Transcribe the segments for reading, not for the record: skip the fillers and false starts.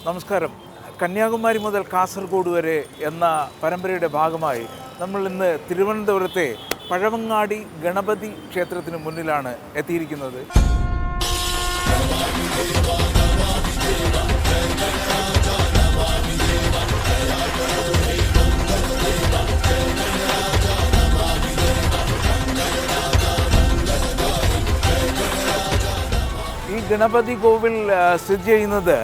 നമസ്കാരം. കന്യാകുമാരി മുതൽ കാസർഗോഡ് വരെ എന്ന പരമ്പരയുടെ ഭാഗമായി നമ്മൾ ഇന്ന് തിരുവനന്തപുരത്തെ പഴവങ്ങാടി ഗണപതി ക്ഷേത്രത്തിന് മുന്നിലാണ് എത്തിയിരിക്കുന്നത്. ഈ ഗണപതി കോവിൽ സ്ഥിതി ചെയ്യുന്നത്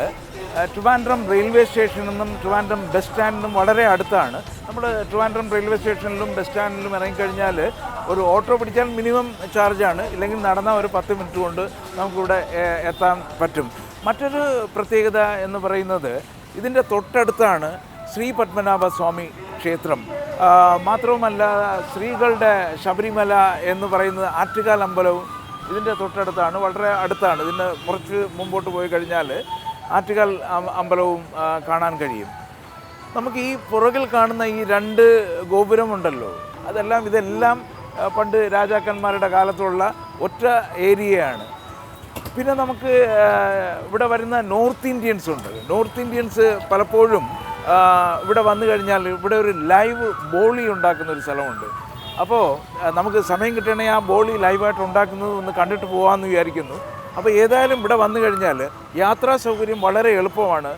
ട്രിവാൻഡ്രം റെയിൽവേ സ്റ്റേഷനിൽ നിന്നും ട്രിവാൻഡ്രം ബസ് സ്റ്റാൻഡിനും വളരെ അടുത്താണ്. നമ്മൾ ട്രിവാൻഡ്രം റെയിൽവേ സ്റ്റേഷനിലും ബസ് സ്റ്റാൻഡിലും ഇറങ്ങിക്കഴിഞ്ഞാൽ ഒരു ഓട്ടോ പിടിച്ചാൽ മിനിമം ചാർജാണ്, ഇല്ലെങ്കിൽ നടന്ന ഒരു 10 മിനിറ്റ് കൊണ്ട് നമുക്കിവിടെ എത്താൻ പറ്റും. മറ്റൊരു പ്രത്യേകത എന്ന് പറയുന്നത് ഇതിൻ്റെ തൊട്ടടുത്താണ് ശ്രീ പത്മനാഭ സ്വാമി ക്ഷേത്രം. മാത്രവുമല്ല, സ്ത്രീകളുടെ ശബരിമല എന്ന് പറയുന്നത് ആറ്റുകാൽ അമ്പലവും ഇതിൻ്റെ തൊട്ടടുത്താണ്, വളരെ അടുത്താണ്. ഇതിന് കുറച്ച് മുമ്പോട്ട് പോയി കഴിഞ്ഞാൽ ആറ്റുകാൽ അമ്പലവും കാണാൻ കഴിയും. നമുക്ക് ഈ പുറകിൽ കാണുന്ന ഈ 2 ഗോപുരമുണ്ടല്ലോ, ഇതെല്ലാം പണ്ട് രാജാക്കന്മാരുടെ കാലത്തുള്ള ഒറ്റ ഏരിയയാണ്. പിന്നെ നമുക്ക് ഇവിടെ വരുന്ന നോർത്ത് ഇന്ത്യൻസ് ഉണ്ട്. നോർത്ത് ഇന്ത്യൻസ് പലപ്പോഴും ഇവിടെ വന്നു കഴിഞ്ഞാൽ ഇവിടെ ഒരു ലൈവ് ബോളി ഉണ്ടാക്കുന്ന ഒരു സ്ഥലമുണ്ട്. അപ്പോൾ നമുക്ക് സമയം കിട്ടണമെങ്കിൽ ആ ബോളി ലൈവായിട്ട് ഉണ്ടാക്കുന്നത് ഒന്ന് കണ്ടിട്ട് പോകാമെന്ന് വിചാരിക്കുന്നു. അപ്പോൾ ഏതായാലും ഇവിടെ വന്നു കഴിഞ്ഞാൽ യാത്രാ സൗകര്യം വളരെ എളുപ്പമാണ്.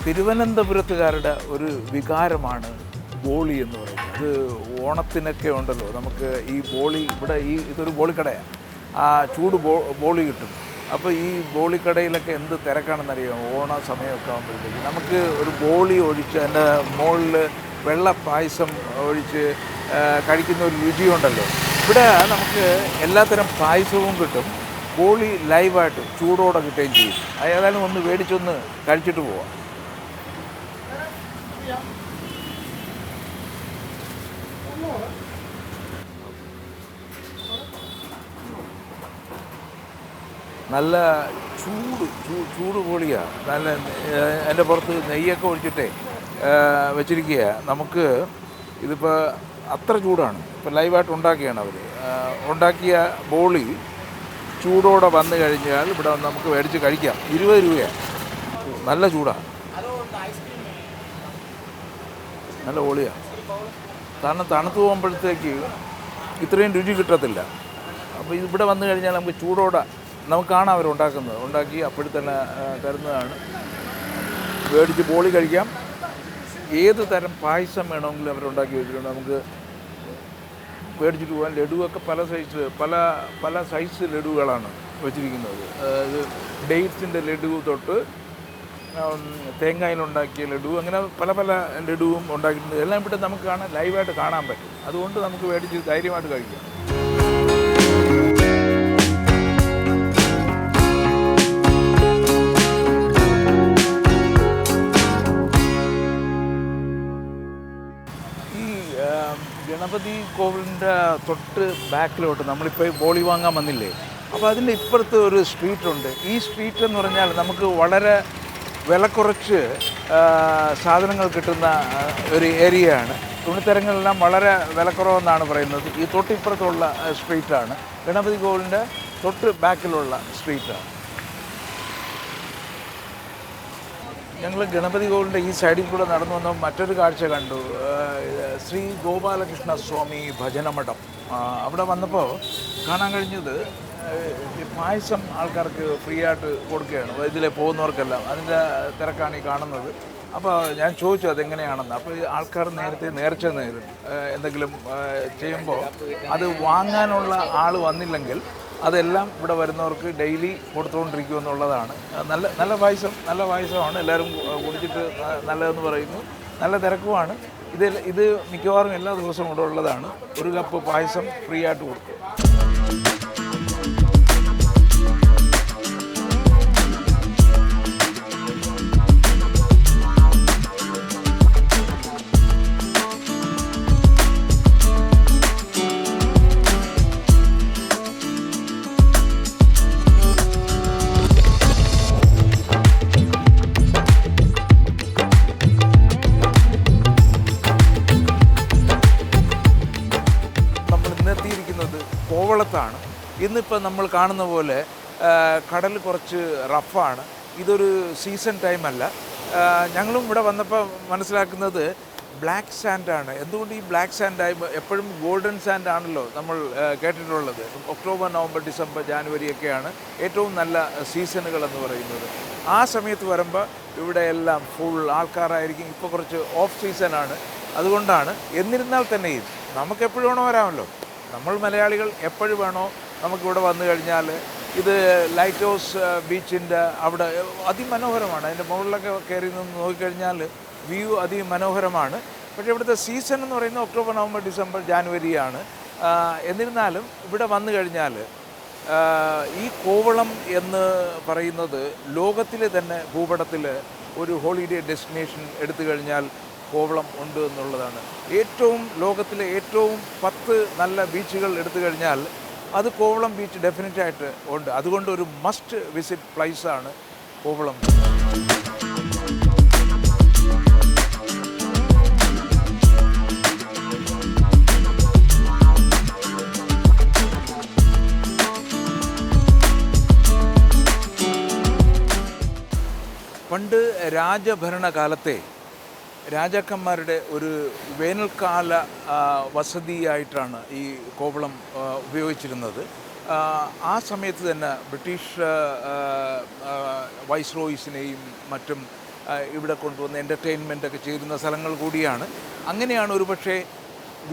തിരുവനന്തപുരത്തുകാരുടെ ഒരു വികാരമാണ് ബോളി എന്ന് പറയുന്നത്. അത് ഓണത്തിനൊക്കെ ഉണ്ടല്ലോ, നമുക്ക് ഈ ബോളി ഇവിടെ ഇതൊരു ബോളിക്കടയാണ്. ചൂട് ബോളി കിട്ടും. അപ്പോൾ ഈ ബോളിക്കടയിലൊക്കെ എന്ത് തിരക്കാണെന്നറിയാം. ഓണ സമയമൊക്കെ ആകുമ്പോഴത്തേക്ക് നമുക്ക് ഒരു ബോളി ഒഴിച്ച് അതിൻ്റെ മുകളിൽ വെള്ള പായസം ഒഴിച്ച് കഴിക്കുന്ന ഒരു രുചിയുണ്ടല്ലോ. ഇവിടെ നമുക്ക് എല്ലാത്തരം പായസവും കിട്ടും, ബോളി ലൈവായിട്ട് ചൂടോടെ കിട്ടുകയും ചെയ്യും. ഏതായാലും ഒന്ന് മേടിച്ചൊന്ന് കഴിച്ചിട്ട് പോവാം. നല്ല ചൂട് പൊളിയാണ്. നല്ല അതിൻ്റെ പുറത്ത് നെയ്യൊക്കെ ഒഴിച്ചിട്ടേ വെച്ചിരിക്കുക. നമുക്ക് ഇതിപ്പോൾ അത്ര ചൂടാണ്. ഇപ്പോൾ ലൈവായിട്ട് ഉണ്ടാക്കിയാണ് അവർ ഉണ്ടാക്കിയ ബോളി. ചൂടോടെ വന്നു കഴിഞ്ഞാൽ ഇവിടെ നമുക്ക് മേടിച്ച് കഴിക്കാം. 20 രൂപയാണ്. നല്ല ചൂടാണ്, നല്ല ബോളിയാണ്. കാരണം തണുത്ത് പോകുമ്പോഴത്തേക്ക് ഇത്രയും രുചി കിട്ടത്തില്ല. അപ്പോൾ ഇവിടെ വന്നു കഴിഞ്ഞാൽ നമുക്ക് ചൂടോടെ നമുക്ക് കാണാം ഉണ്ടാക്കി അപ്പോഴത്തന്നെ തരുന്നതാണ്. മേടിച്ച് ബോളി കഴിക്കാം. ഏത് തരം പായസം വേണമെങ്കിലും അവരുണ്ടാക്കി വെച്ചിട്ടുണ്ട്. നമുക്ക് മേടിച്ചിട്ട് പോകാൻ. ലഡുവൊക്കെ പല സൈസ് ലഡുകളാണ് വെച്ചിരിക്കുന്നത്. അതായത് ഡേറ്റ്സിൻ്റെ ലഡു തൊട്ട് തേങ്ങയിലുണ്ടാക്കിയ ലഡു, അങ്ങനെ പല ലഡുവും ഉണ്ടാക്കിയിട്ടുണ്ട്. എല്ലാം ഇവിടെ നമുക്ക് ലൈവായിട്ട് കാണാൻ പറ്റും. അതുകൊണ്ട് നമുക്ക് മേടിച്ച് ധൈര്യമായിട്ട് കഴിക്കാം. ഗണപതി കോവിലിൻ്റെ തൊട്ട് ബാക്കിലോട്ട് നമ്മളിപ്പോൾ ബോളി വാങ്ങാൻ വന്നില്ലേ, അപ്പോൾ അതിൻ്റെ ഇപ്പുറത്ത് ഒരു സ്ട്രീറ്റുണ്ട്. ഈ സ്ട്രീറ്റ് എന്ന് പറഞ്ഞാൽ നമുക്ക് വളരെ വില കുറച്ച് സാധനങ്ങൾ കിട്ടുന്ന ഒരു ഏരിയയാണ്. തുണിത്തരങ്ങളെല്ലാം വളരെ വിലക്കുറവെന്നാണ് പറയുന്നത്. ഈ തൊട്ടിപ്പുറത്തുള്ള സ്ട്രീറ്റാണ് ഗണപതി കോവിലിൻ്റെ തൊട്ട് ബാക്കിലുള്ള സ്ട്രീറ്റാണ്. ഞങ്ങൾ ഗണപതി കോവിലിൻ്റെ ഈ സൈഡിൽ കൂടെ നടന്നു വന്ന മറ്റൊരു കാഴ്ച കണ്ടു. ശ്രീ ഗോപാലകൃഷ്ണ സ്വാമി ഭജനമഠം. അവിടെ വന്നപ്പോൾ കാണാൻ കഴിഞ്ഞത് ഈ പായസം ആൾക്കാർക്ക് ഫ്രീ ആയിട്ട് കൊടുക്കുകയാണ്, ഇതിലെ പോകുന്നവർക്കെല്ലാം. അതിൻ്റെ തിരക്കാണ് ഈ കാണുന്നത്. അപ്പോൾ ഞാൻ ചോദിച്ചു അതെങ്ങനെയാണെന്ന്. അപ്പോൾ ആൾക്കാർ നേരത്തെ നേർച്ച നേരും എന്തെങ്കിലും ചെയ്യുമ്പോൾ അത് വാങ്ങാനുള്ള ആൾ വന്നില്ലെങ്കിൽ അതെല്ലാം ഇവിടെ വരുന്നവർക്ക് ഡെയിലി കൊടുത്തുകൊണ്ടിരിക്കുമെന്നുള്ളതാണ്. നല്ല പായസമാണ്. എല്ലാവരും കുടിച്ചിട്ട് നല്ലതെന്ന് പറയുന്നു. നല്ല തിരക്കുമാണ്. ഇത് മിക്കവാറും എല്ലാ ദിവസവും ഇവിടെ ഉള്ളതാണ്. 1 കപ്പ് പായസം ഫ്രീ ആയിട്ട് കൊടുക്കും. ഇന്നിപ്പോൾ നമ്മൾ കാണുന്ന പോലെ കടൽ കുറച്ച് റഫാണ്. ഇതൊരു സീസൺ ടൈമല്ല. ഞങ്ങളും ഇവിടെ വന്നപ്പോൾ മനസ്സിലാക്കുന്നത് ബ്ലാക്ക് സാൻഡാണ്. എന്തുകൊണ്ട് ഈ ബ്ലാക്ക് സാൻഡായി? എപ്പോഴും ഗോൾഡൻ സാൻഡ് ആണല്ലോ നമ്മൾ കേട്ടിട്ടുള്ളത്. ഒക്ടോബർ, നവംബർ, ഡിസംബർ, ജാനുവരിയൊക്കെയാണ് ഏറ്റവും നല്ല സീസണുകൾ എന്ന് പറയുന്നത്. ആ സമയത്ത് വരുമ്പോൾ ഇവിടെ എല്ലാം ഫുൾ ആൾക്കാരായിരിക്കും. ഇപ്പോൾ കുറച്ച് ഓഫ് സീസണാണ്, അതുകൊണ്ടാണ്. എന്നിരുന്നാൽ തന്നെയും നമുക്ക് എപ്പോഴും വേണോ വരാമല്ലോ. നമ്മൾ മലയാളികൾ എപ്പോഴും വേണോ നമുക്കിവിടെ വന്നു കഴിഞ്ഞാൽ ഇത് ലൈറ്റ് ഹൗസ് ബീച്ചിൻ്റെ അവിടെ അതിമനോഹരമാണ്. അതിൻ്റെ മുകളിലൊക്കെ കയറി നിന്ന് നോക്കിക്കഴിഞ്ഞാൽ വ്യൂ അതിമനോഹരമാണ്. പക്ഷേ ഇവിടുത്തെ സീസൺ എന്ന് പറയുന്നത് ഒക്ടോബർ, നവംബർ, ഡിസംബർ, ജാനുവരിയാണ്. എന്നിരുന്നാലും ഇവിടെ വന്നു കഴിഞ്ഞാൽ ഈ കോവളം എന്ന് പറയുന്നത് ലോകത്തിലെ തന്നെ ഭൂപടത്തിൽ ഒരു ഹോളിഡേ ഡെസ്റ്റിനേഷൻ എടുത്തു കഴിഞ്ഞാൽ കോവളം ഉണ്ട് എന്നുള്ളതാണ്. ലോകത്തിലെ ഏറ്റവും 10 നല്ല ബീച്ചുകൾ എടുത്തു കഴിഞ്ഞാൽ അത് കോവളം ബീച്ച് ഡെഫിനറ്റായിട്ട് ഉണ്ട്. അതുകൊണ്ട് ഒരു മസ്റ്റ് വിസിറ്റ് പ്ലേസാണ് കോവളം. പണ്ട് രാജഭരണകാലത്തെ രാജാക്കന്മാരുടെ ഒരു വേനൽക്കാല വസതിയായിട്ടാണ് ഈ കോവളം ഉപയോഗിച്ചിരുന്നത്. ആ സമയത്ത് തന്നെ ബ്രിട്ടീഷ് വൈസ്രോയിസിനെയും മറ്റും ഇവിടെ കൊണ്ടുവന്ന് എൻ്റർടൈൻമെൻറ്റൊക്കെ ചെയ്യുന്ന സ്ഥലങ്ങൾ കൂടിയാണ്. അങ്ങനെയാണ് ഒരുപക്ഷെ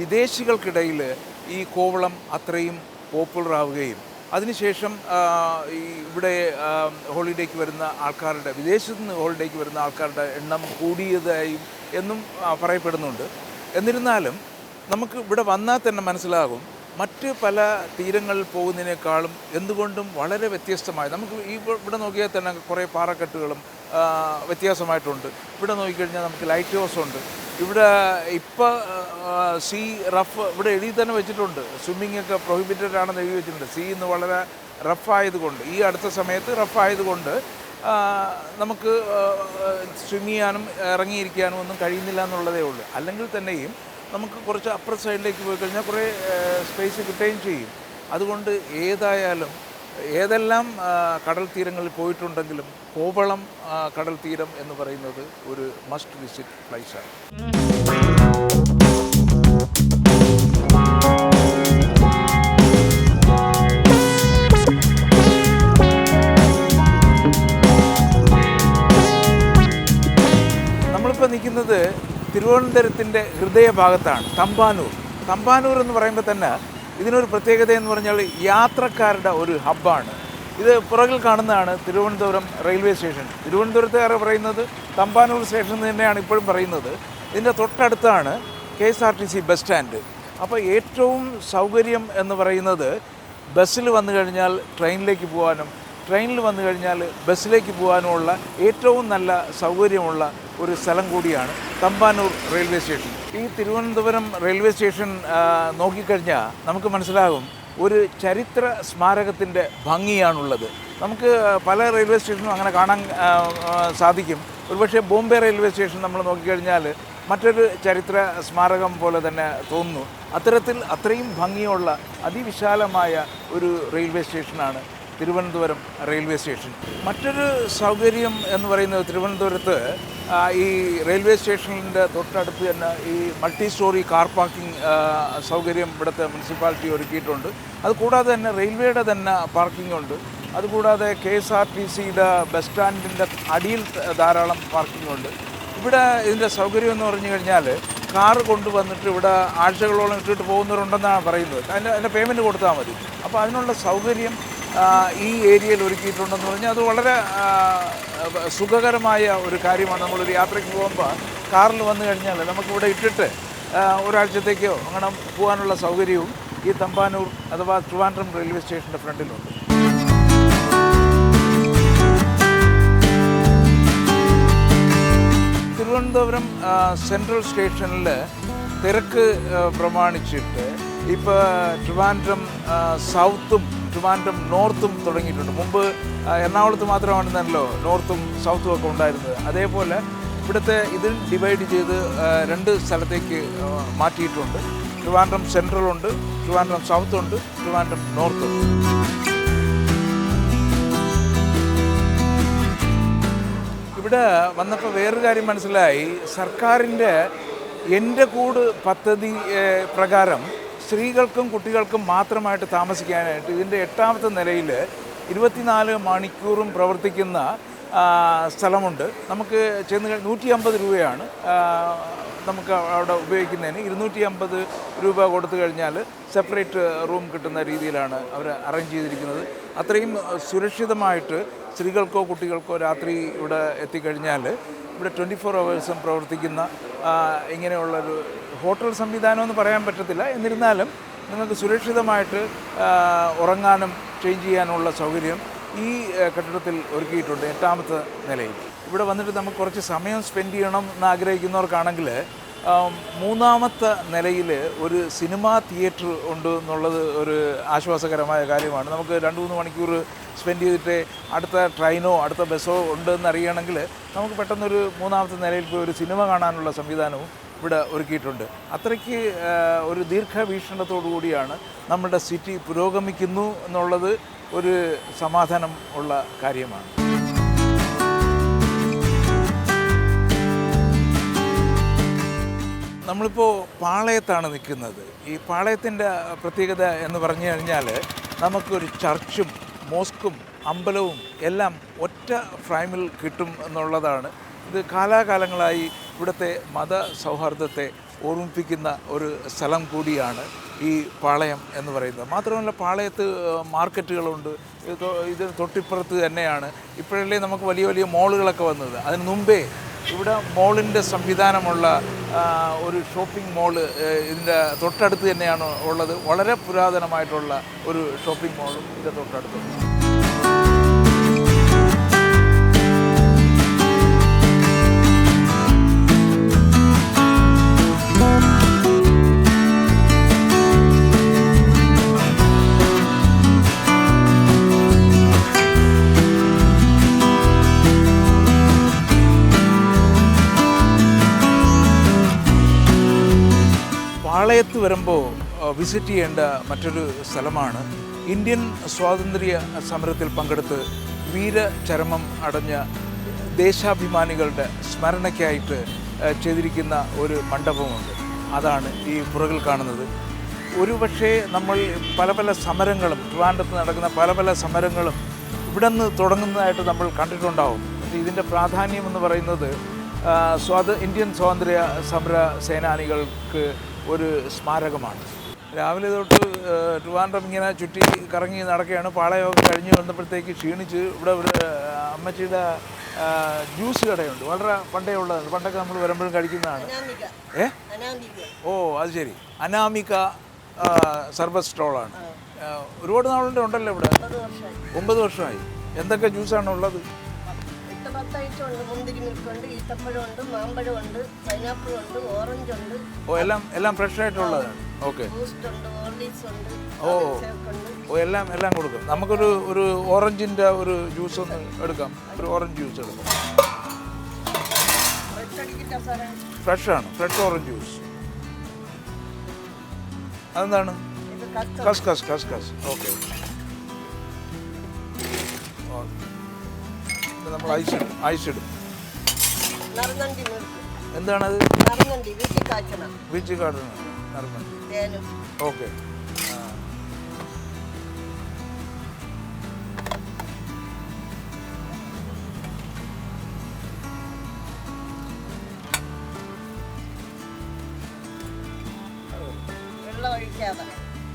വിദേശികൾക്കിടയിൽ ഈ കോവളം അത്രയും പോപ്പുലർ ആവുകയും അതിനുശേഷം ഇവിടെ ഹോളിഡേക്ക് വരുന്ന ആൾക്കാരുടെ, വിദേശത്തു നിന്ന് ഹോളിഡേക്ക് വരുന്ന ആൾക്കാരുടെ എണ്ണം കൂടിയതായും എന്നും പറയപ്പെടുന്നുണ്ട്. എന്നിരുന്നാലും നമുക്ക് ഇവിടെ വന്നാൽ തന്നെ മനസ്സിലാകും മറ്റ് പല തീരങ്ങളിൽ പോകുന്നതിനേക്കാളും എന്തുകൊണ്ടും വളരെ വ്യത്യസ്തമായി. നമുക്ക് ഇവിടെ നോക്കിയാൽ തന്നെ കുറേ പാറക്കെട്ടുകളും വ്യത്യാസമായിട്ടുണ്ട്. ഇവിടെ നോക്കിക്കഴിഞ്ഞാൽ നമുക്ക് ലൈറ്റ് ഹൗസ് ഉണ്ട്. ഇവിടെ ഇപ്പോൾ സീ റഫ് ഇവിടെ എഴുതി തന്നെ വെച്ചിട്ടുണ്ട്. സ്വിമ്മിങ് ഒക്കെ പ്രൊഹിബിറ്റഡ് ആണെന്ന് എഴുതി വെച്ചിട്ടുണ്ട്. സീ ഇന്ന് വളരെ റഫായതുകൊണ്ട്, ഈ അടുത്ത സമയത്ത് റഫായതുകൊണ്ട് നമുക്ക് സ്വിം ചെയ്യാനും ഇറങ്ങിയിരിക്കാനും ഒന്നും കഴിയുന്നില്ല എന്നുള്ളതേ ഉള്ളൂ. അല്ലെങ്കിൽ തന്നെയും നമുക്ക് കുറച്ച് അപ്പർ സൈഡിലേക്ക് പോയി കഴിഞ്ഞാൽ കുറേ സ്പേസ് കിട്ടുകയും ചെയ്യും. അതുകൊണ്ട് ഏതെല്ലാം കടൽ തീരങ്ങളിൽ പോയിട്ടുണ്ടെങ്കിലും കോവളം കടൽ തീരം എന്ന് പറയുന്നത് ഒരു മസ്റ്റ് വിസിറ്റ് പ്ലേസാണ്. നമ്മളിപ്പോൾ നിൽക്കുന്നത് തിരുവനന്തപുരത്തിൻ്റെ ഹൃദയഭാഗത്താണ്, തമ്പാനൂർ എന്ന് പറയുമ്പോൾ തന്നെ ഇതിനൊരു പ്രത്യേകത എന്ന് പറഞ്ഞാൽ യാത്രക്കാരുടെ ഒരു ഹബ്ബാണ്. ഇത് പുറകിൽ കാണുന്നതാണ് തിരുവനന്തപുരം റെയിൽവേ സ്റ്റേഷൻ. തിരുവനന്തപുരത്തുകാർ പറയുന്നത് തമ്പാനൂർ സ്റ്റേഷൻ തന്നെയാണ് ഇപ്പോഴും പറയുന്നത്. ഇതിൻ്റെ തൊട്ടടുത്താണ് KSRTC ബസ് സ്റ്റാൻഡ്. അപ്പോൾ ഏറ്റവും സൗകര്യം എന്ന് പറയുന്നത് ബസ്സിൽ വന്നു കഴിഞ്ഞാൽ ട്രെയിനിലേക്ക് പോകാനും ട്രെയിനിൽ വന്നു കഴിഞ്ഞാൽ ബസ്സിലേക്ക് പോകാനുമുള്ള ഏറ്റവും നല്ല സൗകര്യമുള്ള ഒരു സ്ഥലം കൂടിയാണ് തമ്പാനൂർ റെയിൽവേ സ്റ്റേഷൻ. ഈ തിരുവനന്തപുരം റെയിൽവേ സ്റ്റേഷൻ നോക്കിക്കഴിഞ്ഞാൽ നമുക്ക് മനസ്സിലാകും ഒരു ചരിത്ര സ്മാരകത്തിൻ്റെ ഭംഗിയാണുള്ളത്. നമുക്ക് പല റെയിൽവേ സ്റ്റേഷനും അങ്ങനെ കാണാൻ സാധിക്കും. ഒരുപക്ഷെ ബോംബെ റെയിൽവേ സ്റ്റേഷൻ നമ്മൾ നോക്കിക്കഴിഞ്ഞാൽ മറ്റൊരു ചരിത്ര സ്മാരകം പോലെ തന്നെ തോന്നുന്നു. അത്രയും ഭംഗിയുള്ള അതിവിശാലമായ ഒരു റെയിൽവേ സ്റ്റേഷനാണ് തിരുവനന്തപുരം റെയിൽവേ സ്റ്റേഷൻ. മറ്റൊരു സൗകര്യം എന്ന് പറയുന്നത് തിരുവനന്തപുരത്ത് ഈ റെയിൽവേ സ്റ്റേഷനിൻ്റെ തൊട്ടടുത്ത് തന്നെ ഈ മൾട്ടി സ്റ്റോറി കാർ പാർക്കിംഗ് സൗകര്യം ഇവിടുത്തെ മുനിസിപ്പാലിറ്റി ഒരുക്കിയിട്ടുണ്ട്. അതുകൂടാതെ തന്നെ റെയിൽവേയുടെ തന്നെ പാർക്കിംഗ് ഉണ്ട്. അതുകൂടാതെ KSRTCയുടെ ബസ് സ്റ്റാൻഡിൻ്റെ അടിയിൽ ധാരാളം പാർക്കിംഗ് ഉണ്ട്. ഇവിടെ ഇതിൻ്റെ സൗകര്യം എന്ന് പറഞ്ഞു കഴിഞ്ഞാൽ കാറ് കൊണ്ടുവന്നിട്ട് ഇവിടെ ആഴ്ചകളോളം ഇട്ടിട്ട് പോകുന്നവരുണ്ടെന്നാണ് പറയുന്നത്. അതിൻ്റെ പേയ്മെൻറ്റ് കൊടുത്താൽ മതി. അപ്പോൾ അതിനുള്ള സൗകര്യം ഈ ഏരിയയിൽ ഒരുക്കിയിട്ടുണ്ടെന്ന് പറഞ്ഞാൽ അത് വളരെ സുഖകരമായ ഒരു കാര്യമാണ്. നമ്മളൊരു യാത്രയ്ക്ക് പോകുമ്പോൾ കാറിൽ വന്നു കഴിഞ്ഞാൽ നമുക്കിവിടെ ഇട്ടിട്ട് ഒരാഴ്ചത്തേക്കോ അങ്ങനെ പോകാനുള്ള സൗകര്യവും ഈ തമ്പാനൂർ അഥവാ ട്രിവാൻഡ്രം റെയിൽവേ സ്റ്റേഷൻ്റെ ഫ്രണ്ടിലുണ്ട്. തിരുവനന്തപുരം സെൻട്രൽ സ്റ്റേഷനിൽ തിരക്ക് പ്രമാണിച്ചിട്ട് ഇപ്പോൾ ട്രിവാൻഡ്രം സൗത്തും ട്രിവാൻഡ്രം നോർത്തും തുടങ്ങിയിട്ടുണ്ട്. മുമ്പ് എറണാകുളത്ത് മാത്രമാണെന്നല്ലോ നോർത്തും സൗത്തും ഒക്കെ ഉണ്ടായിരുന്നത്. അതേപോലെ ഇവിടുത്തെ ഇതിൽ ഡിവൈഡ് ചെയ്ത് 2 സ്ഥലത്തേക്ക് മാറ്റിയിട്ടുണ്ട്. ട്രിവാൻഡ്രം സെൻട്രൽ ഉണ്ട്, ട്രിവാൻഡ്രം സൗത്ത് ഉണ്ട്, ട്രിവാൻഡ്രം നോർത്ത് ഉണ്ട്. ഇവിടെ വന്നപ്പോൾ വേറൊരു കാര്യം മനസ്സിലായി. സർക്കാരിൻ്റെ എൻ്റെ കൂട് പദ്ധതി പ്രകാരം സ്ത്രീകൾക്കും കുട്ടികൾക്കും മാത്രമായിട്ട് താമസിക്കാനായിട്ട് ഇതിൻ്റെ 8ാമത്തെ നിലയിൽ 24 മണിക്കൂറും പ്രവർത്തിക്കുന്ന സ്ഥലമുണ്ട്. നമുക്ക് ചെന്ന് 150 രൂപയാണ് നമുക്ക് അവിടെ ഉപയോഗിക്കുന്നതിന്. 250 രൂപ കൊടുത്തു കഴിഞ്ഞാൽ സെപ്പറേറ്റ് റൂം കിട്ടുന്ന രീതിയിലാണ് അവർ അറേഞ്ച് ചെയ്തിരിക്കുന്നത്. അത്രയും സുരക്ഷിതമായിട്ട് സ്ത്രീകൾക്കോ കുട്ടികൾക്കോ രാത്രി ഇവിടെ എത്തിക്കഴിഞ്ഞാൽ ഇവിടെ 24 ഹവേഴ്സും പ്രവർത്തിക്കുന്ന ഇങ്ങനെയുള്ളൊരു ഹോട്ടൽ സംവിധാനമെന്ന് പറയാൻ പറ്റത്തില്ല. എന്നിരുന്നാലും നിങ്ങൾക്ക് സുരക്ഷിതമായിട്ട് ഉറങ്ങാനും ചേഞ്ച് ചെയ്യാനുള്ള സൗകര്യം ഈ കെട്ടിടത്തിൽ ഒരുക്കിയിട്ടുണ്ട് 8ാമത്തെ നിലയിൽ. ഇവിടെ വന്നിട്ട് നമുക്ക് കുറച്ച് സമയം സ്പെൻഡ് ചെയ്യണം എന്ന് ആഗ്രഹിക്കുന്നവർക്കാണെങ്കിൽ 3ാമത്തെ നിലയിൽ ഒരു സിനിമാ തിയേറ്റർ ഉണ്ട് എന്നുള്ളത് ഒരു ആശ്വാസകരമായ കാര്യമാണ്. നമുക്ക് 2-3 മണിക്കൂർ സ്പെൻഡ് ചെയ്തിട്ട് അടുത്ത ട്രെയിനോ അടുത്ത ബസ്സോ ഉണ്ടെന്ന് അറിയണമെങ്കിൽ നമുക്ക് പെട്ടെന്നൊരു 3ാമത്തെ നിലയിൽ പോയി ഒരു സിനിമ കാണാനുള്ള സംവിധാനവും ഇവിടെ ഒരുക്കിയിട്ടുണ്ട്. അത്രയ്ക്ക് ഒരു ദീർഘവീക്ഷണത്തോടു കൂടിയാണ് നമ്മുടെ സിറ്റി പുരോഗമിക്കുന്നു എന്നുള്ളത് ഒരു സമാധാനം ഉള്ള കാര്യമാണ്. നമ്മളിപ്പോൾ പാളയത്താണ് നിൽക്കുന്നത്. ഈ പാളയത്തിൻ്റെ പ്രത്യേകത എന്ന് പറഞ്ഞു കഴിഞ്ഞാൽ നമുക്കൊരു ചർച്ചും മോസ്കും അമ്പലവും എല്ലാം ഒറ്റ ഫ്രെയിമിൽ കിട്ടും എന്നുള്ളതാണ്. ഇത് കാലാകാലങ്ങളായി ഇവിടുത്തെ മത സൗഹാർദ്ദത്തെ ഓർമ്മിപ്പിക്കുന്ന ഒരു സ്ഥലം കൂടിയാണ് ഈ പാളയം എന്ന് പറയുന്നത്. മാത്രമല്ല പാളയത്ത് മാർക്കറ്റുകളുണ്ട്. ഇത് തൊട്ടിപ്പുറത്ത് തന്നെയാണ്. ഇപ്പോഴല്ലേ നമുക്ക് വലിയ വലിയ മോളുകളൊക്കെ വന്നത്. അതിന് മുമ്പേ ഇവിടെ മോളിൻ്റെ സംവിധാനമുള്ള ഒരു ഷോപ്പിംഗ് മോള് ഇതിൻ്റെ തൊട്ടടുത്ത് തന്നെയാണ് ഉള്ളത്. വളരെ പുരാതനമായിട്ടുള്ള ഒരു ഷോപ്പിംഗ് മോളും ഇതിൻ്റെ തൊട്ടടുത്തുണ്ട്. പാളയത്ത് വരുമ്പോൾ വിസിറ്റ് ചെയ്യേണ്ട മറ്റൊരു സ്ഥലമാണ് ഇന്ത്യൻ സ്വാതന്ത്ര്യ സമരത്തിൽ പങ്കെടുത്ത് വീരചരമം അടഞ്ഞ ദേശാഭിമാനികളുടെ സ്മരണയ്ക്കായിട്ട് ചെയ്തിരിക്കുന്ന ഒരു മണ്ഡപമുണ്ട്. അതാണ് ഈ പുറകിൽ കാണുന്നത്. ഒരുപക്ഷേ നമ്മൾ പല പല സമരങ്ങളും ട്രിവാൻഡ്രത്ത് നടക്കുന്ന പല പല സമരങ്ങളും ഇവിടെ നിന്ന് തുടങ്ങുന്നതായിട്ട് നമ്മൾ കണ്ടിട്ടുണ്ടാവും. പക്ഷേ ഇതിൻ്റെ പ്രാധാന്യം എന്ന് പറയുന്നത് ഇന്ത്യൻ സ്വാതന്ത്ര്യ സമര സേനാനികൾക്ക് ഒരു സ്മാരകമാണ്. രാവിലെ തൊട്ട് ട്രിവാൻഡ്രം ഇങ്ങനെ ചുറ്റി കറങ്ങി നടക്കുകയാണ്. പാളയമൊക്കെ കഴിഞ്ഞ് വന്നപ്പോഴത്തേക്ക് ക്ഷീണിച്ച് ഇവിടെ ഒരു അമ്മച്ചിയുടെ ജ്യൂസ് കടയുണ്ട്. വളരെ പണ്ടേ ഉള്ളതാണ്. പണ്ടൊക്കെ നമ്മൾ വരുമ്പോഴും കഴിക്കുന്നതാണ്. ഓ അത് ശരി. അനാമിക സർബത്ത് സ്റ്റോളാണ്. ഒരുപാട് നാളുണ്ട് ഉണ്ടല്ലോ ഇവിടെ. 9 വർഷമായി. എന്തൊക്കെ ജ്യൂസാണ് ഉള്ളത്? ഓ എല്ലാം ഫ്രഷ് ആയിട്ടുള്ളതാണ്. ഓക്കെ. ഓ എല്ലാം കൊടുക്കും. നമുക്കൊരു ഓറഞ്ചിൻ്റെ ഒരു ജ്യൂസ് ഒന്ന് എടുക്കാം. ഒരു ഓറഞ്ച് ജ്യൂസ് എടുക്കാം. ഫ്രഷാണ്. Fresh orange juice. അതെന്താണ്? കസ്കസ്. ഓക്കെ. നമ്മൾ ഐസ് ഇടും. എന്താണത്? വീച്ചി കാട്ടണ നറുമണ്ടി. ഓക്കെ.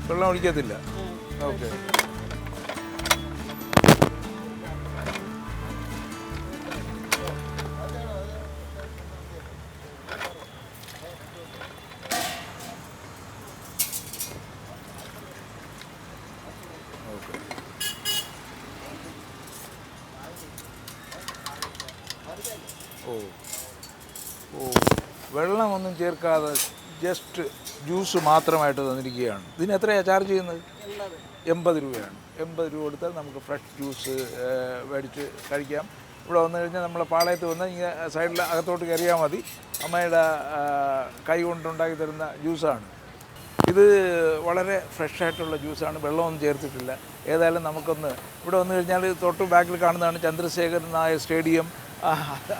വെള്ളം ഒഴിക്കത്തില്ല. ഓക്കെ. വെള്ളമൊന്നും ചേർക്കാതെ ജസ്റ്റ് ജ്യൂസ് മാത്രമായിട്ട് തന്നിരിക്കുകയാണ്. ഇതിന് എത്രയാണ് ചാർജ് ചെയ്യുന്നത്? 80 രൂപയാണ്. 80 രൂപ കൊടുത്താൽ നമുക്ക് ഫ്രഷ് ജ്യൂസ് മേടിച്ച് കഴിക്കാം. ഇവിടെ വന്നു കഴിഞ്ഞാൽ നമ്മൾ പാളയത്ത് വന്ന് ഇങ്ങനെ സൈഡിൽ അകത്തോട്ട് കയറിയാൽ മതി. അമ്മയുടെ കൈ കൊണ്ടുണ്ടാക്കി തരുന്ന ജ്യൂസാണ്. ഇത് വളരെ ഫ്രഷായിട്ടുള്ള ജ്യൂസാണ്, വെള്ളമൊന്നും ചേർത്തിട്ടില്ല. ഏതായാലും നമുക്കൊന്ന് ഇവിടെ വന്നു കഴിഞ്ഞാൽ തൊട്ട് ബാക്കിൽ കാണുന്നതാണ് ചന്ദ്രശേഖരൻ നായർ സ്റ്റേഡിയം.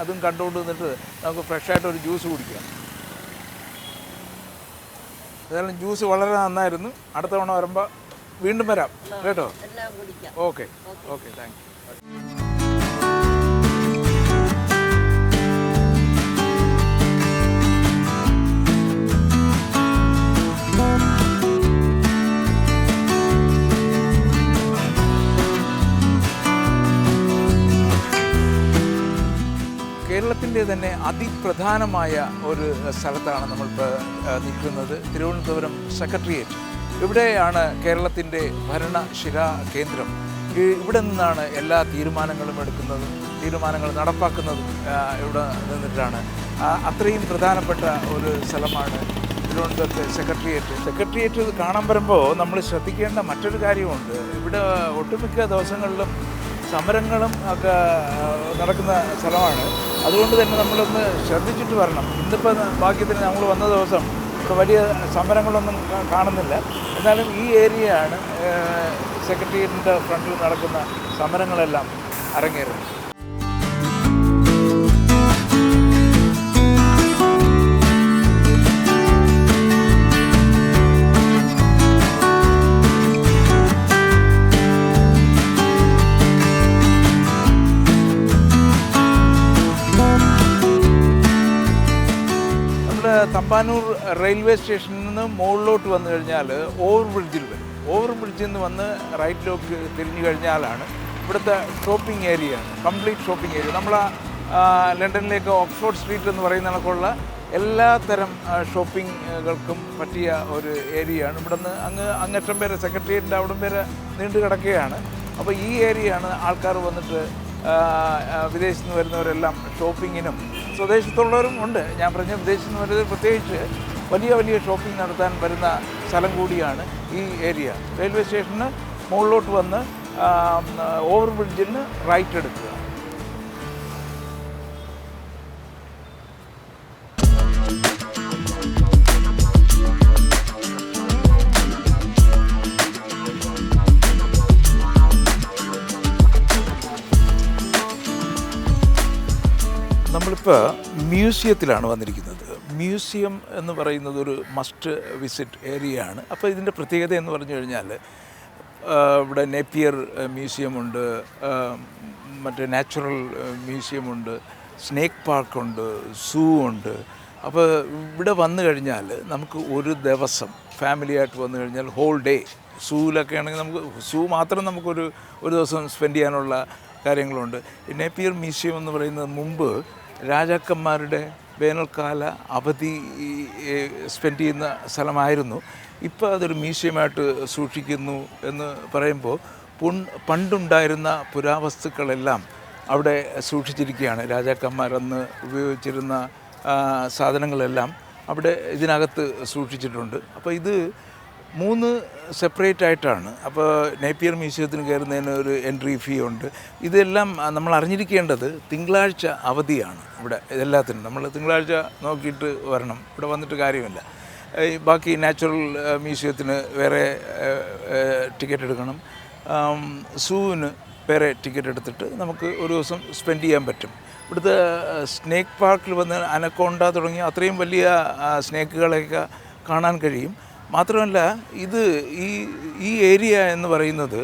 അതും കണ്ടുകൊണ്ട് നിന്നിട്ട് നമുക്ക് ഫ്രഷായിട്ടൊരു ജ്യൂസ് കുടിക്കാം. ഏതായാലും ജ്യൂസ് വളരെ നന്നായിരുന്നു. അടുത്ത തവണ വരുമ്പോൾ വീണ്ടും വരാം കേട്ടോ. Okay okay, thank you. കേരളത്തിൻ്റെ തന്നെ അതിപ്രധാനമായ ഒരു സ്ഥലത്താണ് നമ്മളിപ്പോൾ നിൽക്കുന്നത്, തിരുവനന്തപുരം സെക്രട്ടേറിയറ്റ്. ഇവിടെയാണ് കേരളത്തിൻ്റെ ഭരണശിരാ കേന്ദ്രം. ഇവിടെ നിന്നാണ് എല്ലാ തീരുമാനങ്ങളും എടുക്കുന്നതും തീരുമാനങ്ങൾ നടപ്പാക്കുന്നതും ഇവിടെ നിന്നിട്ടാണ്. അത്രയും പ്രധാനപ്പെട്ട ഒരു സ്ഥലമാണ് തിരുവനന്തപുരത്തെ സെക്രട്ടേറിയറ്റ് കാണാൻ വരുമ്പോൾ നമ്മൾ ശ്രദ്ധിക്കേണ്ട മറ്റൊരു കാര്യമുണ്ട്. ഇവിടെ ഒട്ടുമിക്ക ദിവസങ്ങളിലും സമരങ്ങളും ഒക്കെ നടക്കുന്ന സ്ഥലമാണ്. അതുകൊണ്ട് തന്നെ നമ്മളൊന്ന് ശ്രദ്ധിച്ചിട്ട് വരണം. ഇന്നിപ്പോൾ ഭാഗ്യത്തിന് നമ്മൾ വന്ന ദിവസം ഇവിടെ വലിയ സമരങ്ങളൊന്നും കാണുന്നില്ല. എന്നാലും ഈ ഏരിയയാണ് സെക്രട്ടേറിയറ്റിൻ്റെ ഫ്രണ്ടിൽ നടക്കുന്ന സമരങ്ങളെല്ലാം അരങ്ങേറുന്നത്. തമ്പാനൂർ റെയിൽവേ സ്റ്റേഷനിൽ നിന്ന് മുകളിലോട്ട് വന്നു കഴിഞ്ഞാൽ ഓവർ ബ്രിഡ്ജിൽ വരും. ഓവർ ബ്രിഡ്ജിൽ നിന്ന് വന്ന് റൈറ്റിലേക്ക് തിരിഞ്ഞു കഴിഞ്ഞാലാണ് ഇവിടുത്തെ ഷോപ്പിംഗ് ഏരിയയാണ്, കംപ്ലീറ്റ് ഷോപ്പിംഗ് ഏരിയ. നമ്മൾ ലണ്ടനിലേക്ക് ഓക്സ്ഫോർഡ് സ്ട്രീറ്റ് എന്ന് പറയുന്ന കണക്കുള്ള എല്ലാ തരം ഷോപ്പിങ്ങുകൾക്കും പറ്റിയ ഒരു ഏരിയയാണ്. ഇവിടുന്ന് അങ്ങറ്റം വരെ സെക്രട്ടേറിയറ്റിൻ്റെ അവിടം വരെ നീണ്ടു കിടക്കുകയാണ്. അപ്പോൾ ഈ ഏരിയയാണ് ആൾക്കാർ വന്നിട്ട് വിദേശത്ത് നിന്ന് വരുന്നവരെല്ലാം ഷോപ്പിങ്ങിനും, സ്വദേശത്തുള്ളവരും ഉണ്ട്. ഞാൻ പറഞ്ഞ വിദേശത്ത് നിന്ന് വരുന്നത് പ്രത്യേകിച്ച് വലിയ വലിയ ഷോപ്പിംഗ് നടത്താൻ വരുന്ന സ്ഥലം കൂടിയാണ് ഈ ഏരിയ. റെയിൽവേ സ്റ്റേഷന് മുകളിലോട്ട് വന്ന് ഓവർ ബ്രിഡ്ജിന് റൈറ്റ് എടുക്കുക. നമ്മളിപ്പോൾ മ്യൂസിയത്തിലാണ് വന്നിരിക്കുന്നത്. മ്യൂസിയം എന്ന് പറയുന്നത് ഒരു മസ്റ്റ് വിസിറ്റ് ഏരിയയാണ്. അപ്പോൾ ഇതിൻ്റെ പ്രത്യേകത എന്ന് പറഞ്ഞു കഴിഞ്ഞാൽ ഇവിടെ നേപ്പിയർ മ്യൂസിയമുണ്ട്, മറ്റേ നാച്ചുറൽ മ്യൂസിയമുണ്ട്, സ്നേക്ക് പാർക്കുണ്ട്, സൂ ഉണ്ട്. അപ്പോൾ ഇവിടെ വന്നു കഴിഞ്ഞാൽ നമുക്ക് ഒരു ദിവസം ഫാമിലിയായിട്ട് വന്നു കഴിഞ്ഞാൽ ഹോൾ ഡേ, സൂവിലൊക്കെ ആണെങ്കിൽ നമുക്ക് സൂ മാത്രം നമുക്കൊരു ദിവസം സ്പെൻഡ് ചെയ്യാനുള്ള കാര്യങ്ങളുണ്ട്. നേപ്പിയർ മ്യൂസിയം എന്ന് പറയുന്നത് മുമ്പ് രാജാക്കന്മാരുടെ വേനൽക്കാല അവധി സ്പെൻഡ് ചെയ്യുന്ന സ്ഥലമായിരുന്നു. ഇപ്പോൾ അതൊരു മ്യൂസിയമായിട്ട് സൂക്ഷിക്കുന്നു എന്ന് പറയുമ്പോൾ പണ്ടുണ്ടായിരുന്ന പുരാവസ്തുക്കളെല്ലാം അവിടെ സൂക്ഷിച്ചിരിക്കുകയാണ്. രാജാക്കന്മാരന്ന് ഉപയോഗിച്ചിരുന്ന സാധനങ്ങളെല്ലാം അവിടെ ഇതിനകത്ത് സൂക്ഷിച്ചിട്ടുണ്ട്. അപ്പോൾ ഇത് 3 സെപ്പറേറ്റ് ആയിട്ടാണ്. അപ്പോൾ നേപ്പിയർ മ്യൂസിയത്തിന് കയറുന്നതിന് ഒരു എൻട്രി ഫീ ഉണ്ട്. ഇതെല്ലാം നമ്മൾ അറിഞ്ഞിരിക്കേണ്ടത് തിങ്കളാഴ്ച അവധിയാണ് ഇവിടെ എല്ലാത്തിനും. നമ്മൾ തിങ്കളാഴ്ച നോക്കിയിട്ട് വരണം, ഇവിടെ വന്നിട്ട് കാര്യമില്ല. ബാക്കി നാച്ചുറൽ മ്യൂസിയത്തിന് വേറെ ടിക്കറ്റ് എടുക്കണം, സൂവിന് വേറെ ടിക്കറ്റ് എടുത്തിട്ട് നമുക്ക് ഒരു ദിവസം സ്പെൻഡ് ചെയ്യാൻ പറ്റും. ഇവിടുത്തെ സ്നേക്ക് പാർക്കിൽ വന്ന് അനക്കോണ്ട തുടങ്ങിയ അത്രയും വലിയ സ്നേക്കുകളെയൊക്കെ കാണാൻ കഴിയും. മാത്രമല്ല ഈ ഏരിയ എന്ന് പറയുന്നത്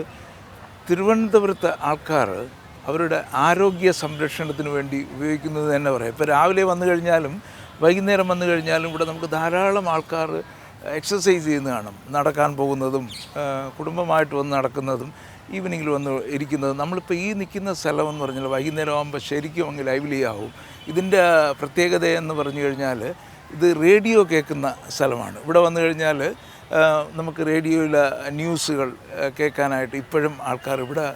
തിരുവനന്തപുരത്തെ ആൾക്കാർ അവരുടെ ആരോഗ്യ സംരക്ഷണത്തിന് വേണ്ടി ഉപയോഗിക്കുന്നത് തന്നെ പറയാം. ഇപ്പോൾ രാവിലെ വന്നു കഴിഞ്ഞാലും വൈകുന്നേരം വന്നു കഴിഞ്ഞാലും ഇവിടെ നമുക്ക് ധാരാളം ആൾക്കാർ എക്സസൈസ് ചെയ്യുന്ന കാണും. നടക്കാൻ പോകുന്നതും കുടുംബമായിട്ട് വന്ന് നടക്കുന്നതും ഈവനിങ്ങിൽ വന്ന് ഇരിക്കുന്നതും. നമ്മളിപ്പോൾ ഈ നിൽക്കുന്ന സ്ഥലം എന്ന് പറഞ്ഞാൽ വൈകുന്നേരം ആകുമ്പോൾ ശരിക്കും അങ്ങ് ലൈവ്ലി ആവും. ഇതിൻ്റെ പ്രത്യേകത എന്ന് പറഞ്ഞു കഴിഞ്ഞാൽ ഇത് റേഡിയോ കേൾക്കുന്ന സ്ഥലമാണ്. ഇവിടെ വന്നു കഴിഞ്ഞാൽ നമുക്ക് റേഡിയോയിലെ ന്യൂസുകൾ കേൾക്കാനായിട്ട് ഇപ്പോഴും ആൾക്കാർ ഇവിടെ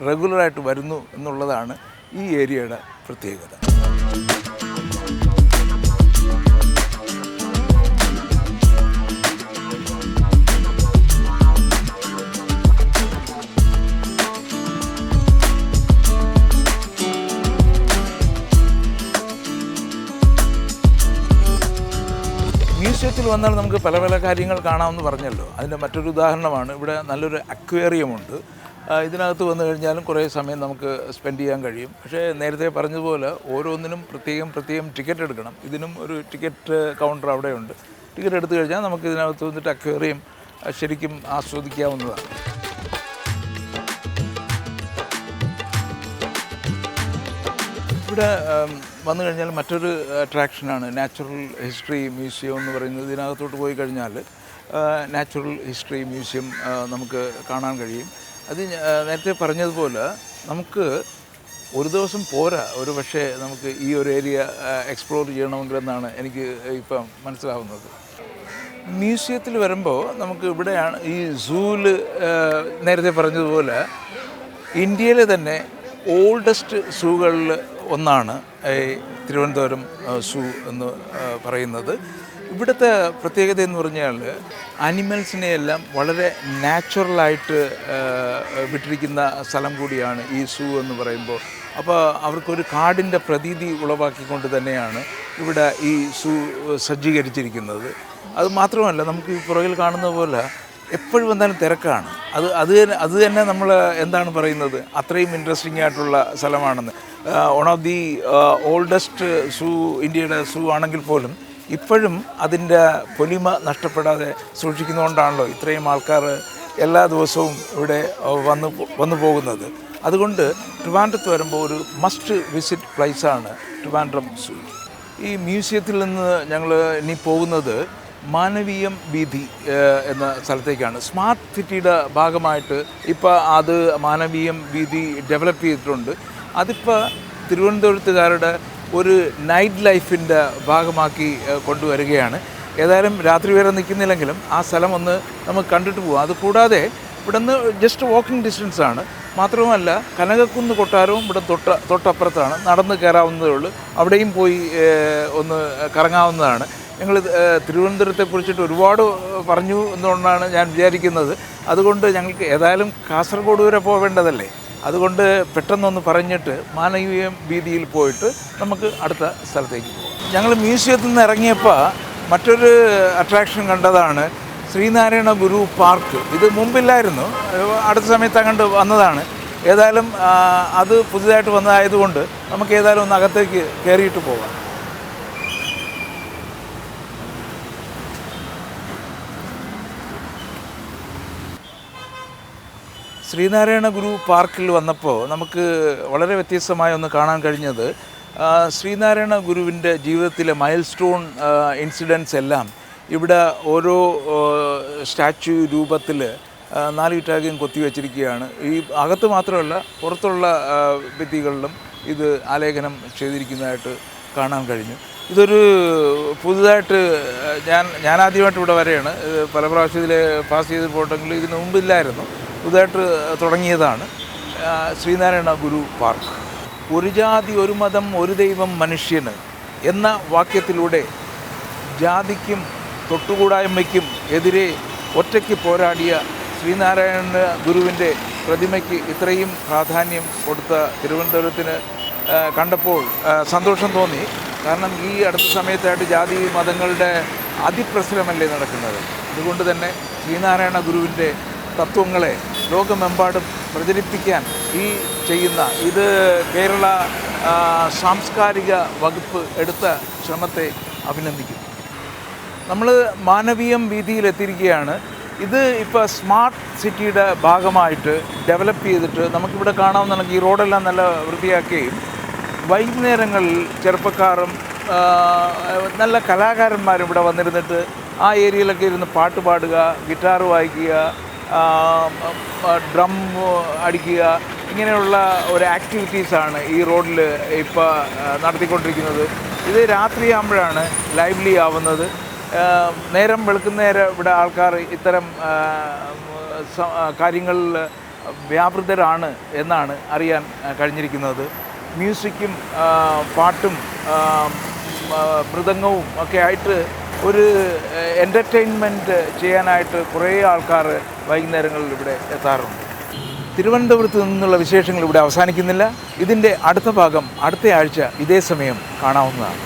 റെഗുലറായിട്ട് വരുന്നു എന്നുള്ളതാണ് ഈ ഏരിയയുടെ പ്രത്യേകത. മ്യൂസിയത്തിൽ വന്നാൽ നമുക്ക് പല പല കാര്യങ്ങൾ കാണാമെന്ന് പറഞ്ഞല്ലോ. അതിൻ്റെ മറ്റൊരു ഉദാഹരണമാണ് ഇവിടെ നല്ലൊരു അക്വേറിയമുണ്ട്. ഇതിനകത്ത് വന്നു കഴിഞ്ഞാലും കുറേ സമയം നമുക്ക് സ്പെൻഡ് ചെയ്യാൻ കഴിയും. പക്ഷേ നേരത്തെ പറഞ്ഞതുപോലെ ഓരോന്നിനും പ്രത്യേകം ടിക്കറ്റ് എടുക്കണം. ഇതിനും ഒരു ടിക്കറ്റ് കൗണ്ടർ അവിടെയുണ്ട്. ടിക്കറ്റ് എടുത്തു കഴിഞ്ഞാൽ നമുക്ക് ഇതിനകത്ത് വന്നിട്ട് അക്വേറിയം ശരിക്കും ആസ്വദിക്കാവുന്നതാണ്. ഇവിടെ വന്നു കഴിഞ്ഞാൽ മറ്റൊരു അട്രാക്ഷനാണ് നാച്ചുറൽ ഹിസ്റ്ററി മ്യൂസിയം എന്ന് പറയുന്നത്. ഇതിനകത്തോട്ട് പോയി കഴിഞ്ഞാൽ നാച്ചുറൽ ഹിസ്റ്ററി മ്യൂസിയം നമുക്ക് കാണാൻ കഴിയും. അത് നേരത്തെ പറഞ്ഞതുപോലെ നമുക്ക് ഒരു ദിവസം പോരാ, ഒരു പക്ഷേ നമുക്ക് ഈ ഒരു ഏരിയ എക്സ്പ്ലോർ ചെയ്യണമെങ്കിലെന്നാണ് എനിക്ക് ഇപ്പം മനസ്സിലാവുന്നത്. മ്യൂസിയത്തിൽ വരുമ്പോൾ നമുക്ക് ഇവിടെയാണ് ഈ സൂവിൽ നേരത്തെ പറഞ്ഞതുപോലെ ഇന്ത്യയിലെ തന്നെ ഓൾഡസ്റ്റ് സൂകളിൽ ഒന്നാണ് ഈ തിരുവനന്തപുരം സൂ എന്ന് പറയുന്നത്. ഇവിടുത്തെ പ്രത്യേകത എന്ന് പറഞ്ഞാൽ ആനിമൽസിനെയെല്ലാം വളരെ നാച്ചുറലായിട്ട് വിട്ടിരിക്കുന്ന സ്ഥലം കൂടിയാണ് ഈ സൂ എന്ന് പറയുമ്പോൾ. അപ്പോൾ അവർക്കൊരു കാടിൻ്റെ പ്രതീതി ഉളവാക്കിക്കൊണ്ട് തന്നെയാണ് ഇവിടെ ഈ സൂ സജ്ജീകരിച്ചിരിക്കുന്നത്. അത് മാത്രമല്ല, നമുക്ക് ഈ പുറകിൽ കാണുന്ന പോലെ എപ്പോഴും വന്നാലും തിരക്കാണ്. അത് തന്നെ നമ്മൾ എന്താണ് പറയുന്നത്, അത്രയും ഇൻട്രസ്റ്റിംഗ് ആയിട്ടുള്ള സ്ഥലമാണെന്ന്. വൺ ഓഫ് ദി ഓൾഡസ്റ്റ് സൂ ഇന്ത്യയുടെ സൂ ആണെങ്കിൽ പോലും ഇപ്പോഴും അതിൻ്റെ പൊലിമ നഷ്ടപ്പെടാതെ സൂക്ഷിക്കുന്നതുകൊണ്ടാണല്ലോ ഇത്രയും ആൾക്കാർ എല്ലാ ദിവസവും ഇവിടെ വന്നു പോകുന്നത്. അതുകൊണ്ട് ട്രിവാൻഡ്രത്ത് വരുമ്പോൾ ഒരു മസ്റ്റ് വിസിറ്റ് പ്ലേസാണ് ട്രിവാൻഡ്രം സൂ. ഈ മ്യൂസിയത്തിൽ നിന്ന് ഞങ്ങൾ ഇനി പോകുന്നത് മാനവീയം വീഥി എന്ന സ്ഥലത്തേക്കാണ്. സ്മാർട്ട് സിറ്റിയുടെ ഭാഗമായിട്ട് ഇപ്പോൾ അത് മാനവീയം വീഥി ഡെവലപ്പ് ചെയ്തിട്ടുണ്ട്. അതിപ്പോൾ തിരുവനന്തപുരത്തുകാരുടെ ഒരു നൈറ്റ് ലൈഫിൻ്റെ ഭാഗമാക്കി കൊണ്ടുവരികയാണ്. ഏതായാലും രാത്രി വരെ നിൽക്കുന്നില്ലെങ്കിലും ആ സ്ഥലം ഒന്ന് നമുക്ക് കണ്ടിട്ട് പോകാം. അതുകൂടാതെ ഇവിടെ നിന്ന് ജസ്റ്റ് വാക്കിംഗ് ഡിസ്റ്റൻസാണ്. മാത്രവുമല്ല, കനകക്കുന്ന് കൊട്ടാരവും ഇവിടെ തൊട്ടപ്പുറത്താണ്. നടന്ന് കയറാവുന്നതേ ഉള്ളൂ. അവിടെയും പോയി ഒന്ന് കറങ്ങാവുന്നതാണ്. ഞങ്ങൾ തിരുവനന്തപുരത്തെക്കുറിച്ചിട്ട് ഒരുപാട് പറഞ്ഞു എന്നുകൊണ്ടാണ് ഞാൻ വിചാരിക്കുന്നത്. അതുകൊണ്ട് ഞങ്ങൾക്ക് ഏതായാലും കാസർഗോഡ് വരെ പോവേണ്ടതല്ലേ, അതുകൊണ്ട് പെട്ടെന്നൊന്ന് പറഞ്ഞിട്ട് മാനവീയം വീതിയിൽ പോയിട്ട് നമുക്ക് അടുത്ത സ്ഥലത്തേക്ക് പോകാം. ഞങ്ങൾ മ്യൂസിയത്തിൽ നിന്ന് ഇറങ്ങിയപ്പോൾ മറ്റൊരു അട്രാക്ഷൻ കണ്ടതാണ് ശ്രീനാരായണ ഗുരു പാർക്ക്. ഇത് മുമ്പില്ലായിരുന്നു, അടുത്ത സമയത്ത് അങ്ങോട്ട് വന്നതാണ്. ഏതായാലും അത് പുതുതായിട്ട് വന്നതായതുകൊണ്ട് നമുക്ക് ഏതായാലും ഒന്ന് അകത്തേക്ക് കയറിയിട്ട് പോകാം. ശ്രീനാരായണ ഗുരു പാർക്കിൽ വന്നപ്പോൾ നമുക്ക് വളരെ വ്യത്യസ്തമായ ഒന്ന് കാണാൻ കഴിഞ്ഞത്, ശ്രീനാരായണ ഗുരുവിൻ്റെ ജീവിതത്തിലെ മൈൽ സ്റ്റോൺ ഇൻസിഡൻസ് എല്ലാം ഇവിടെ ഓരോ സ്റ്റാച്യു രൂപത്തിൽ 4 ഇറ്റാലിയൻ കൊത്തിവെച്ചിരിക്കുകയാണ്. ഈ അകത്ത് മാത്രമല്ല പുറത്തുള്ള ഭിത്തികളിലും ഇത് ആലേഖനം ചെയ്തിരിക്കുന്നതായിട്ട് കാണാൻ കഴിഞ്ഞു. ഇതൊരു പുതുതായിട്ട് ഞാൻ ആദ്യമായിട്ട് ഇവിടെ വരെയാണ്. പല പ്രാവശ്യം ഇതിൽ പാസ് ചെയ്ത് പോയിട്ടെങ്കിൽ ഇതിന് മുമ്പില്ലായിരുന്നു. പുതുതായിട്ട് തുടങ്ങിയതാണ് ശ്രീനാരായണ ഗുരു പാർക്ക്. ഒരു ജാതി ഒരു മതം ഒരു ദൈവം മനുഷ്യന് എന്ന വാക്യത്തിലൂടെ ജാതിക്കും തൊട്ടുകൂടായ്മയ്ക്കും എതിരെ ഒറ്റയ്ക്ക് പോരാടിയ ശ്രീനാരായണ ഗുരുവിൻ്റെ പ്രതിമയ്ക്ക് ഇത്രയും പ്രാധാന്യം കൊടുത്ത തിരുവനന്തപുരത്തിന് കണ്ടപ്പോൾ സന്തോഷം തോന്നി. കാരണം ഈ അടുത്ത സമയത്തായിട്ട് ജാതി മതങ്ങളുടെ അതിപ്രസരമല്ലേ നടക്കുന്നത്. അതുകൊണ്ട് തന്നെ ശ്രീനാരായണ ഗുരുവിൻ്റെ തത്വങ്ങളെ ലോകമെമ്പാടും പ്രചരിപ്പിക്കാൻ ഈ ചെയ്യുന്ന ഇത് കേരള സാംസ്കാരിക വകുപ്പ് എടുത്ത ശ്രമത്തെ അഭിനന്ദിക്കുന്നു. നമ്മൾ മാനവീയം വീതിയിലെത്തിയിരിക്കുകയാണ്. ഇത് ഇപ്പോൾ സ്മാർട്ട് സിറ്റിയുടെ ഭാഗമായിട്ട് ഡെവലപ്പ് ചെയ്തിട്ട് നമുക്കിവിടെ കാണാവുന്ന ഈ റോഡെല്ലാം നല്ല വൃത്തിയാക്കുകയും വൈകുന്നേരങ്ങളിൽ ചെറുപ്പക്കാരും നല്ല കലാകാരന്മാരും ഇവിടെ വന്നിരുന്നിട്ട് ആ ഏരിയയിലൊക്കെ ഇരുന്ന് പാട്ട് പാടുക, ഗിറ്റാർ വായിക്കുക, ഡ്രം അടിക്കുക, ഇങ്ങനെയുള്ള ഒരു ആക്ടിവിറ്റീസാണ് ഈ റോഡിൽ ഇപ്പോൾ നടത്തിക്കൊണ്ടിരിക്കുന്നത്. ഇത് രാത്രിയാകുമ്പോഴാണ് ലൈവ്ലി ആവുന്നത്. നേരം വെളുക്കുന്നേരം ഇവിടെ ആൾക്കാർ ഇത്തരം കാര്യങ്ങളിൽ വ്യാപൃതരാണ് എന്നാണ് അറിയാൻ കഴിഞ്ഞിരിക്കുന്നത്. മ്യൂസിക്കും പാട്ടും മൃദംഗവും ഒക്കെ ആയിട്ട് ഒരു എൻ്റർടൈൻമെൻറ്റ് ചെയ്യാനായിട്ട് കുറേ ആൾക്കാർ വൈകുന്നേരങ്ങളിൽ ഇവിടെ എത്താറുണ്ട്. തിരുവനന്തപുരത്ത് നിന്നുള്ള വിശേഷങ്ങൾ ഇവിടെ അവസാനിക്കുന്നില്ല. ഇതിൻ്റെ അടുത്ത ഭാഗം അടുത്ത ആഴ്ച ഇതേ സമയം കാണാവുന്നതാണ്.